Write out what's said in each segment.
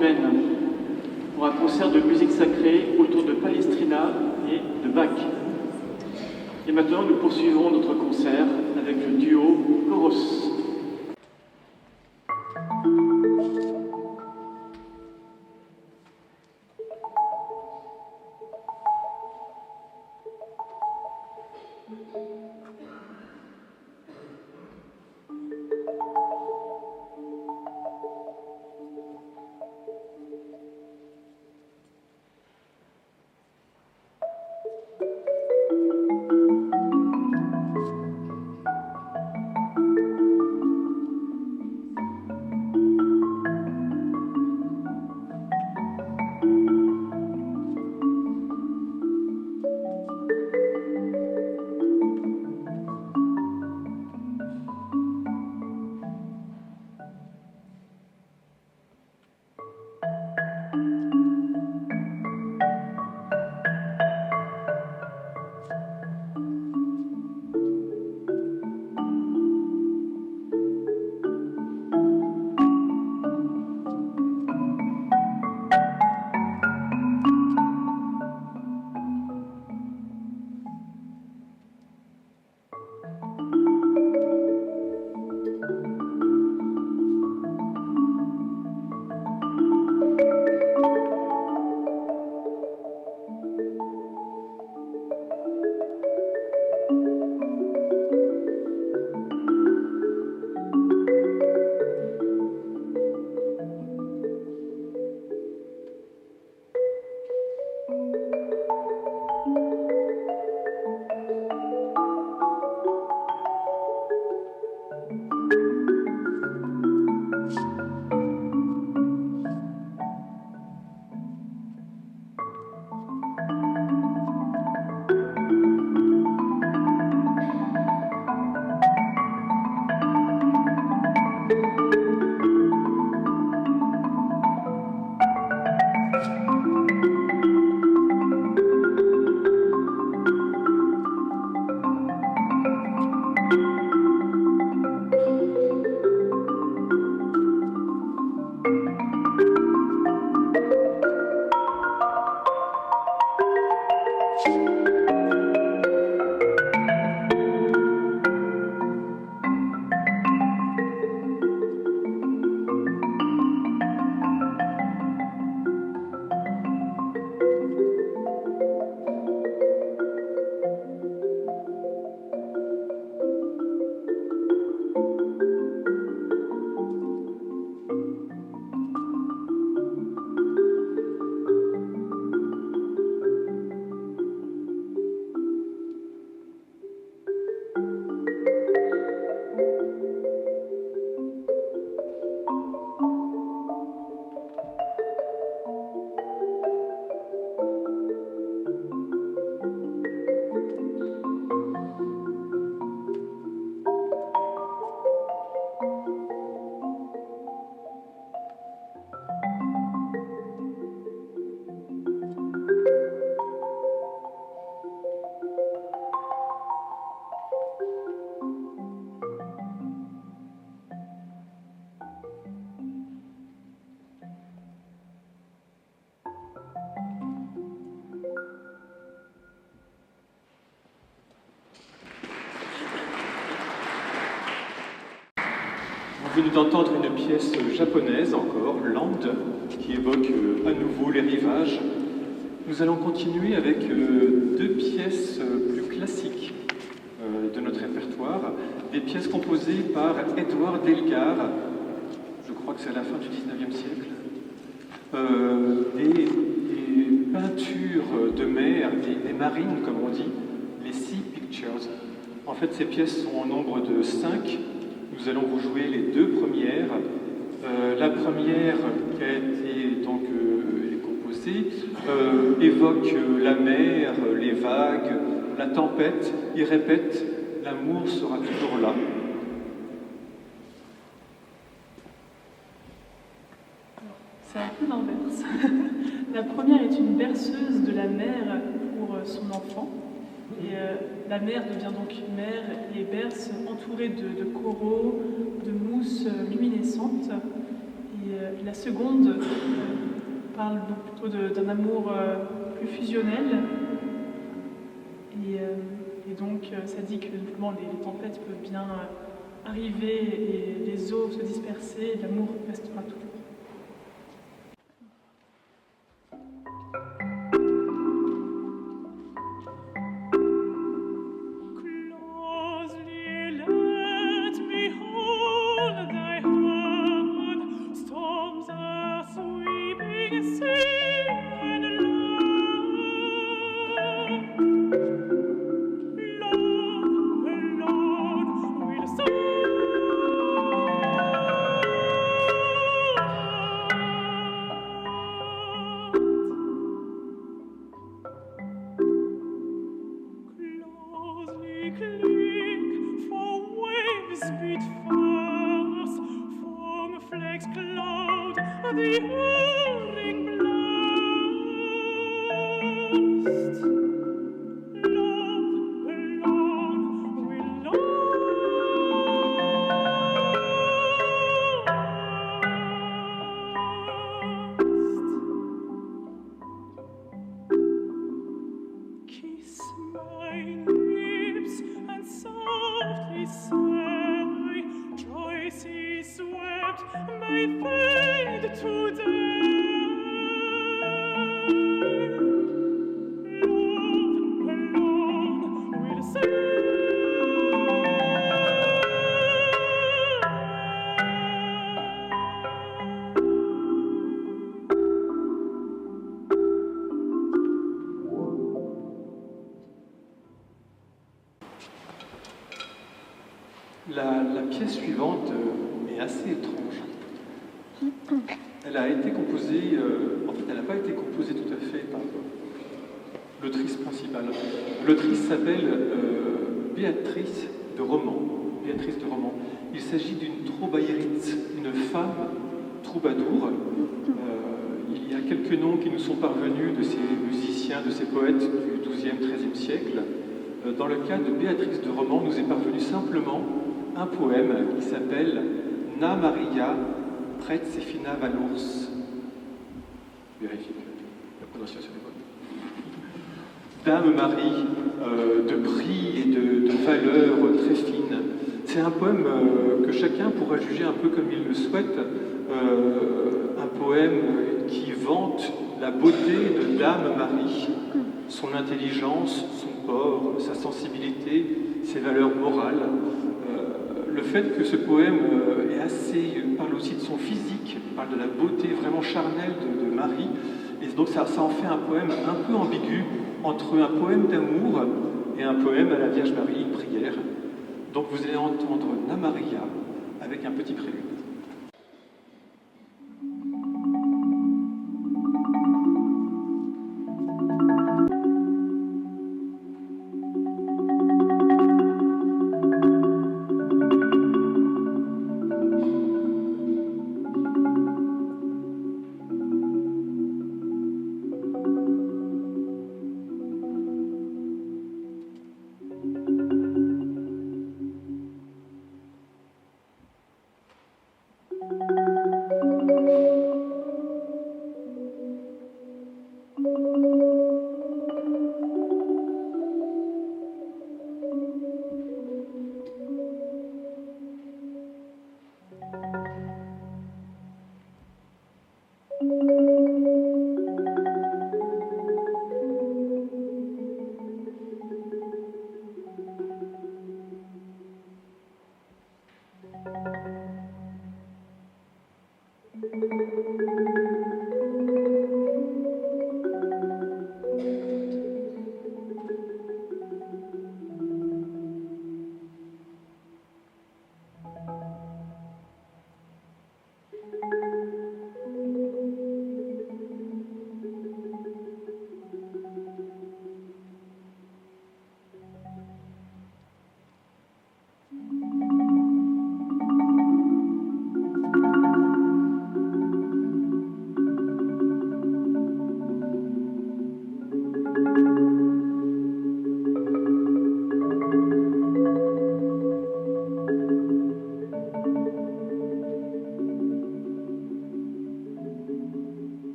humaine pour un concert de musique sacrée autour de Palestrina et de Bach. Et maintenant, nous poursuivons notre concert avec le duo Choros. Vous venez d'entendre une pièce japonaise encore, Land, qui évoque à nouveau les rivages. Nous allons continuer avec deux pièces plus classiques de notre répertoire, des pièces composées par Édouard Delgar, je crois que c'est à la fin du XIXe siècle, des peintures de mer, des marines comme on dit, les Sea Pictures. En fait, ces pièces sont au nombre de 5. Nous allons vous jouer les deux premières. La première, qui a été donc composée, évoque la mer, les vagues, la tempête. Il répète « L'amour sera toujours là ». C'est un peu l'inverse. La première est une berceuse de la mère pour son enfant. Et la mère devient donc mère et berce entourée de coraux, de mousse luminescente. Et la seconde parle plutôt d'un amour plus fusionnel. Et donc, ça dit que les tempêtes peuvent bien arriver et les eaux se disperser, et l'amour restera toujours. La pièce suivante est assez étrange. Elle a été composée, en fait elle n'a pas été composée tout à fait par l'autrice principale. L'autrice s'appelle Béatrice de Roman. Béatrice de Roman. Il s'agit d'une troubaïrite, une femme troubadour. Il y a quelques noms qui nous sont parvenus de ces musiciens, de ces poètes du XIIe, XIIIe siècle. Dans le cas de Béatrice de Roman, nous est parvenu simplement un poème qui s'appelle Na Maria Pretzefina Valurs. Vérifie la prononciation est bonne. Dame Marie, de prix et de valeur très fine. C'est un poème que chacun pourra juger un peu comme il le souhaite. Un poème qui vante la beauté de Dame Marie, son intelligence, son port, sa sensibilité, ses valeurs morales. Le fait que ce poème parle aussi de son physique, parle de la beauté vraiment charnelle de Marie, et donc ça en fait un poème un peu ambigu entre un poème d'amour et un poème à la Vierge Marie, une prière. Donc vous allez entendre Na Maria avec un petit prélude.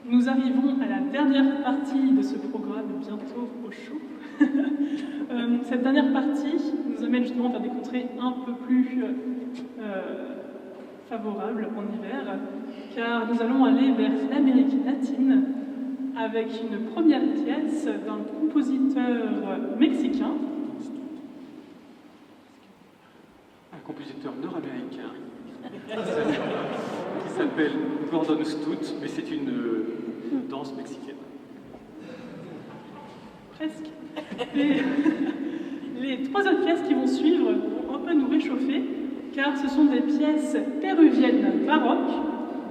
Nous arrivons à la dernière partie de ce programme, bientôt au chaud. Cette dernière partie nous amène justement vers des contrées un peu plus favorables en hiver, car nous allons aller vers l'Amérique latine avec une première pièce d'un compositeur mexicain. Un compositeur nord-américain qui s'appelle Gordon Stout, mais c'est une danse mexicaine. Presque. Les trois autres pièces qui vont suivre vont un peu nous réchauffer, car ce sont des pièces péruviennes baroques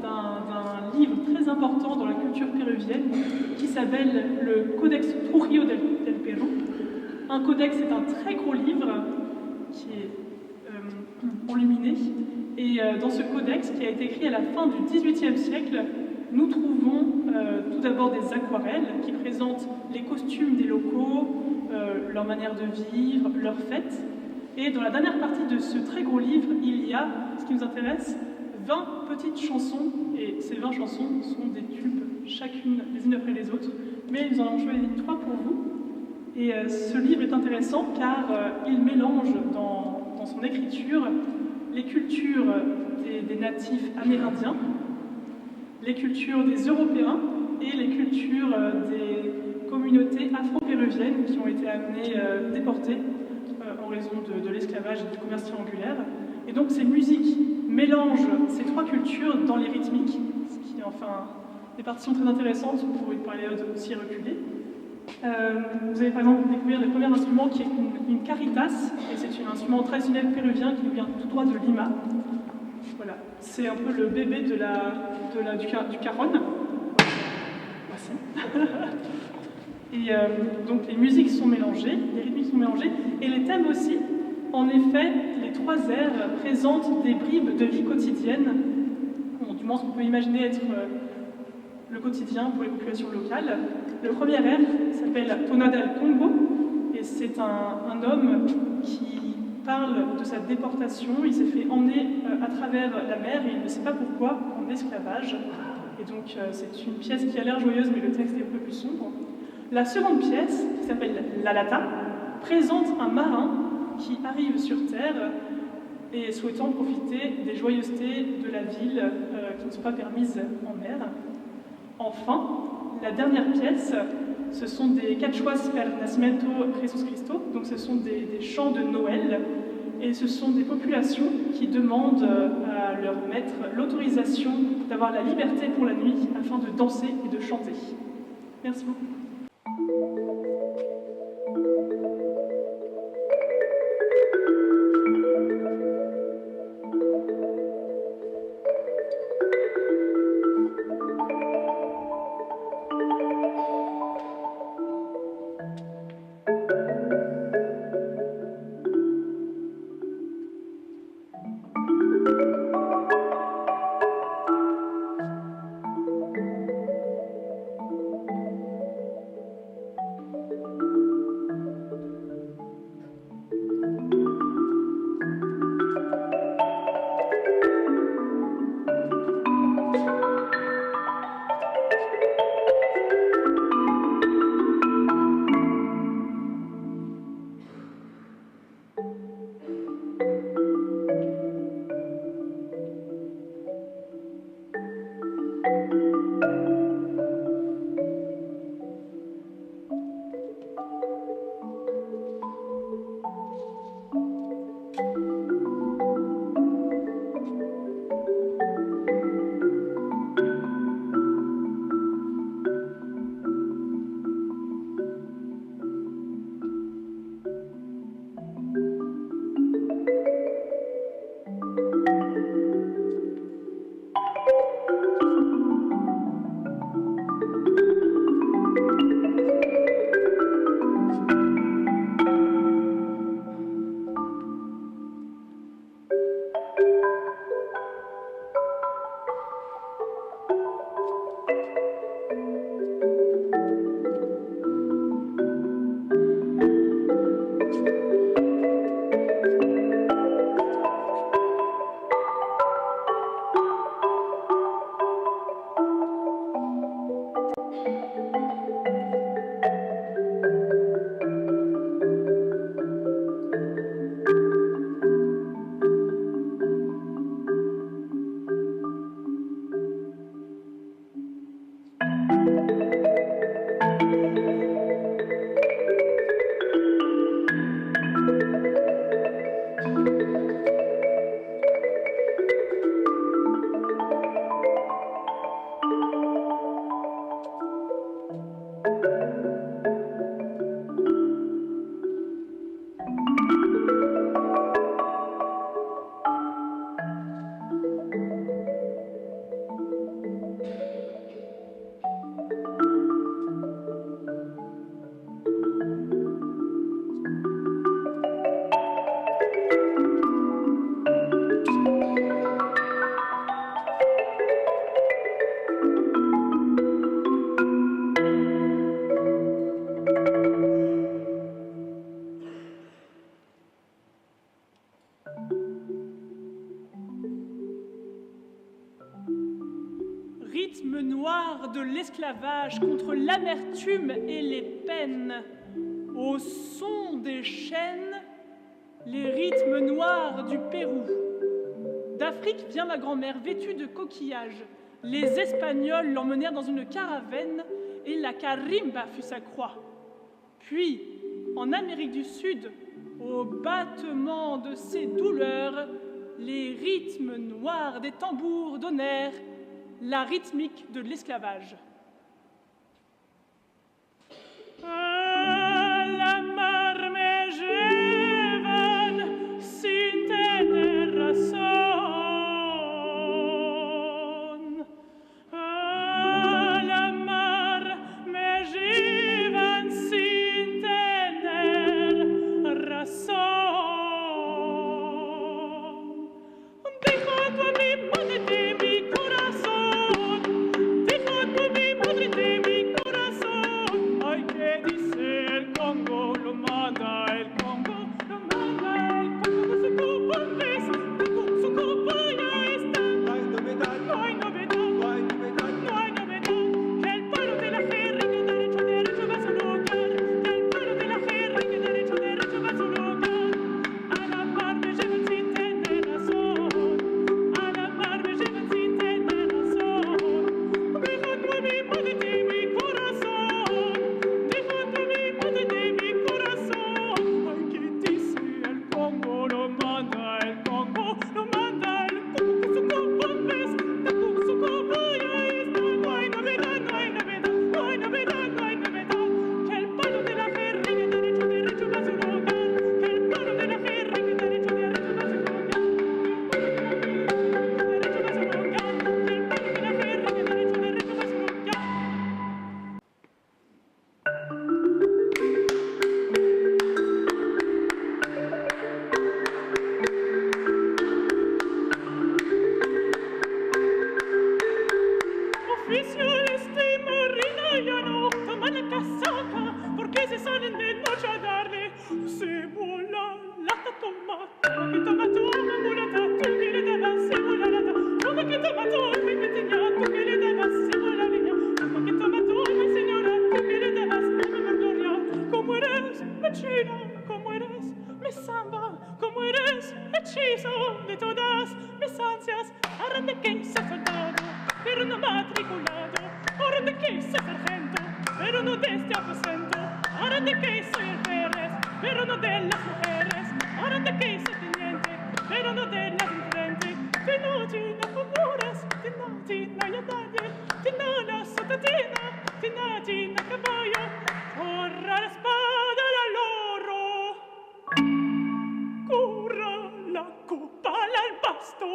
d'un livre très important dans la culture péruvienne qui s'appelle le Codex Trujillo del Perú. Un codex, c'est un très gros livre qui est enluminé. Et dans ce codex, qui a été écrit à la fin du XVIIIe siècle, nous trouvons tout d'abord des aquarelles qui présentent les costumes des locaux, leur manière de vivre, leurs fêtes. Et dans la dernière partie de ce très gros livre, il y a, ce qui nous intéresse, 20 petites chansons. Et ces 20 chansons sont des tubes, chacune les unes après les autres. Mais nous en avons choisi 3 pour vous. Et ce livre est intéressant car il mélange dans son écriture les cultures des natifs amérindiens, les cultures des Européens et les cultures des communautés afro-péruviennes qui ont été amenées déportées en raison de l'esclavage et du commerce triangulaire. Et donc ces musiques mélangent ces 3 cultures dans les rythmiques, ce qui est enfin des partitions très intéressantes pour une période aussi reculée. Vous allez par exemple découvrir le premier instrument qui est une caritas, et c'est un instrument traditionnel péruvien qui vient tout droit de Lima. Voilà, c'est un peu le bébé du cajon. Merci. Et donc les musiques sont mélangées, les rythmiques sont mélangées, et les thèmes aussi. En effet, les 3 airs présentent des bribes de vie quotidienne, bon, du moins ce qu'on peut imaginer être le quotidien pour les populations locales. Le premier air s'appelle Tonada al Congo, et c'est un homme qui parle de sa déportation. Il s'est fait emmener à travers la mer et il ne sait pas pourquoi en esclavage. Et donc c'est une pièce qui a l'air joyeuse, mais le texte est un peu plus sombre. La seconde pièce, qui s'appelle L'Alata, présente un marin qui arrive sur Terre et souhaitant profiter des joyeusetés de la ville qui ne sont pas permises en mer. Enfin, la dernière pièce, ce sont des Cachuas per Nascimento Jesus Cristo, donc ce sont des chants de Noël, et ce sont des populations qui demandent à leur maître l'autorisation d'avoir la liberté pour la nuit afin de danser et de chanter. Merci beaucoup. Rythme noir de l'esclavage contre l'amertume et les peines. Au son des chaînes, les rythmes noirs du Pérou. D'Afrique vient ma grand-mère vêtue de coquillages. Les Espagnols l'emmenèrent dans une caravane et la carimba fut sa croix. Puis, en Amérique du Sud, au battement de ses douleurs, les rythmes noirs des tambours donnèrent la rythmique de l'esclavage. La mar me llevan sin tener razón. La mar Visioliste marinagliano, tomane casacca, perché se sono nel noce a darle. Se vuola la tomata, che tomatona mulata, tu che le davassi volarata, come che tomatona mi metegnato, che le davassi volarina, come che tomatona signora, tu que le davassi me mordoria, como eres, vecina, como eres, mi samba, como eres, hechizo de todas mis ansias, arrende que se soldado, pero no matriculado, arrende que soy sargento, pero no de este aposento, arrende que soy el Pérez, pero no de las mujeres, arrende que soy teniente, pero no de las enfrente, Tinatina Comuras, Tinatina Yadaye, Tinana Sotatina, Tinatina Caballo, corra la espada la loro, corra la copala al pasto.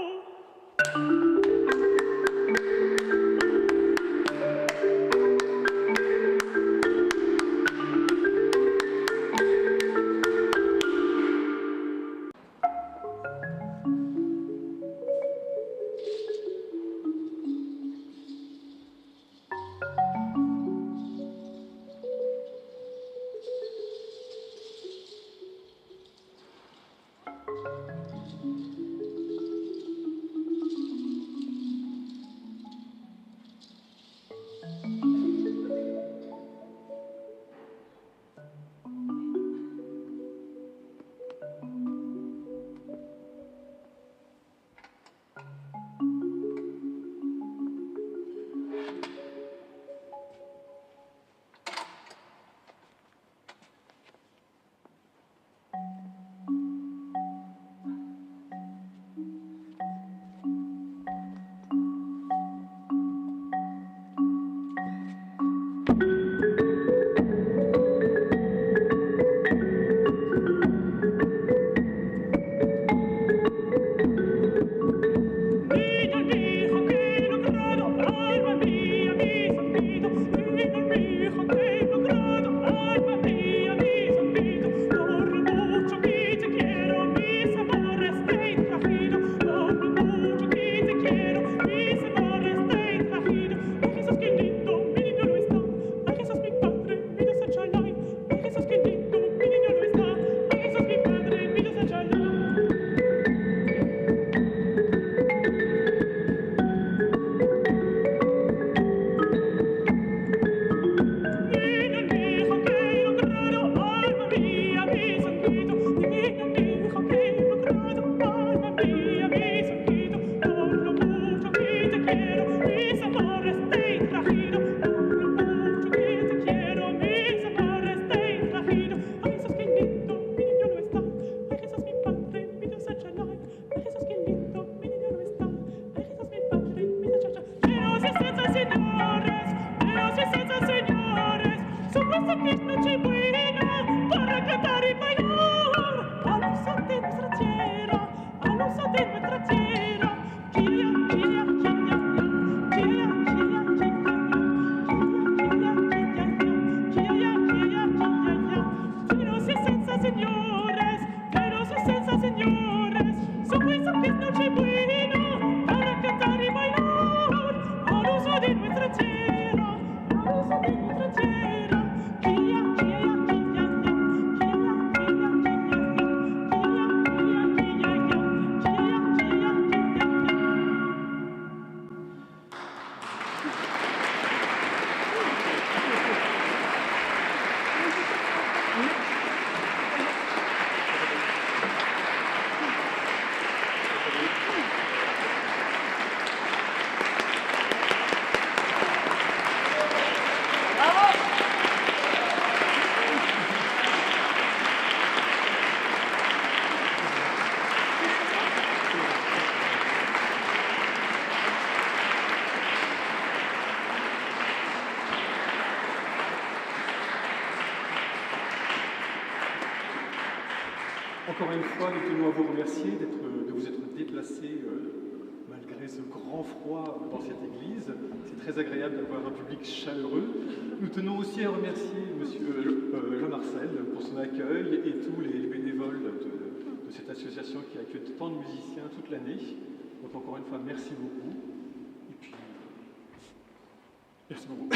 Encore une fois, nous tenons à vous remercier de vous être déplacés malgré ce grand froid dans cette église. C'est très agréable d'avoir un public chaleureux. Nous tenons aussi à remercier Monsieur Jean-Marcel pour son accueil et tous les bénévoles de cette association qui accueille tant de musiciens toute l'année. Donc encore une fois, merci beaucoup. Et puis, Merci beaucoup.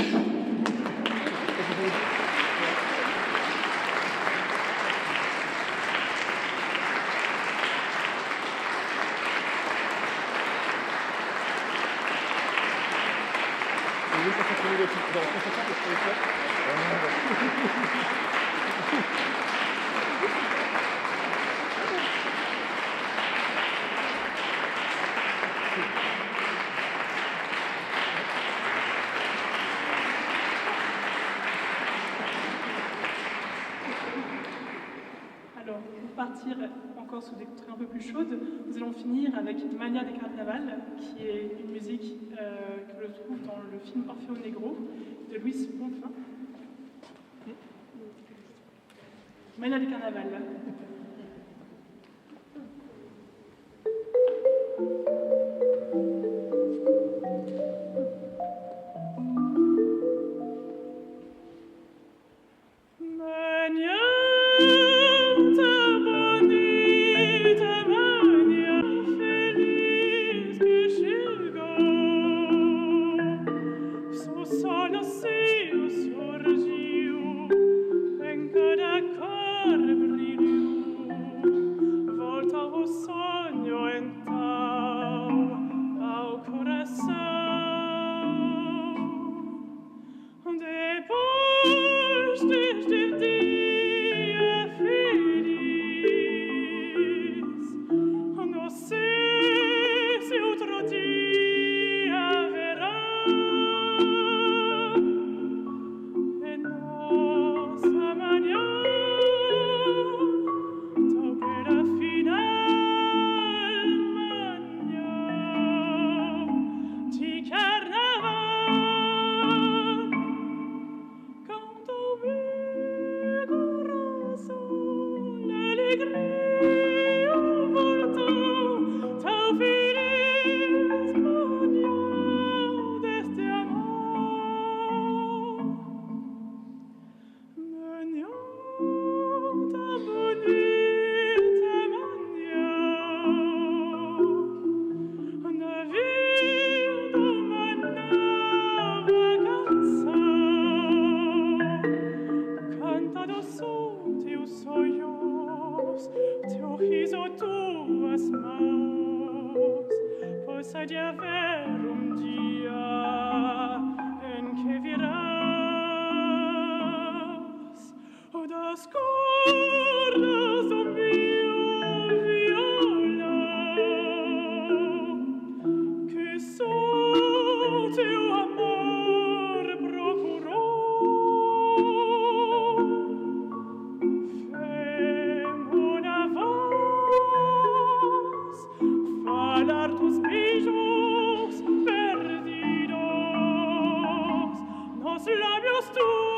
Alors, pour partir encore sous des contrées un peu plus chaudes, nous allons finir avec Mania des Carnaval, qui est une musique que l'on trouve dans le film Orfeo Negro de Luis Ponfin. Mania des Carnaval. Labios tu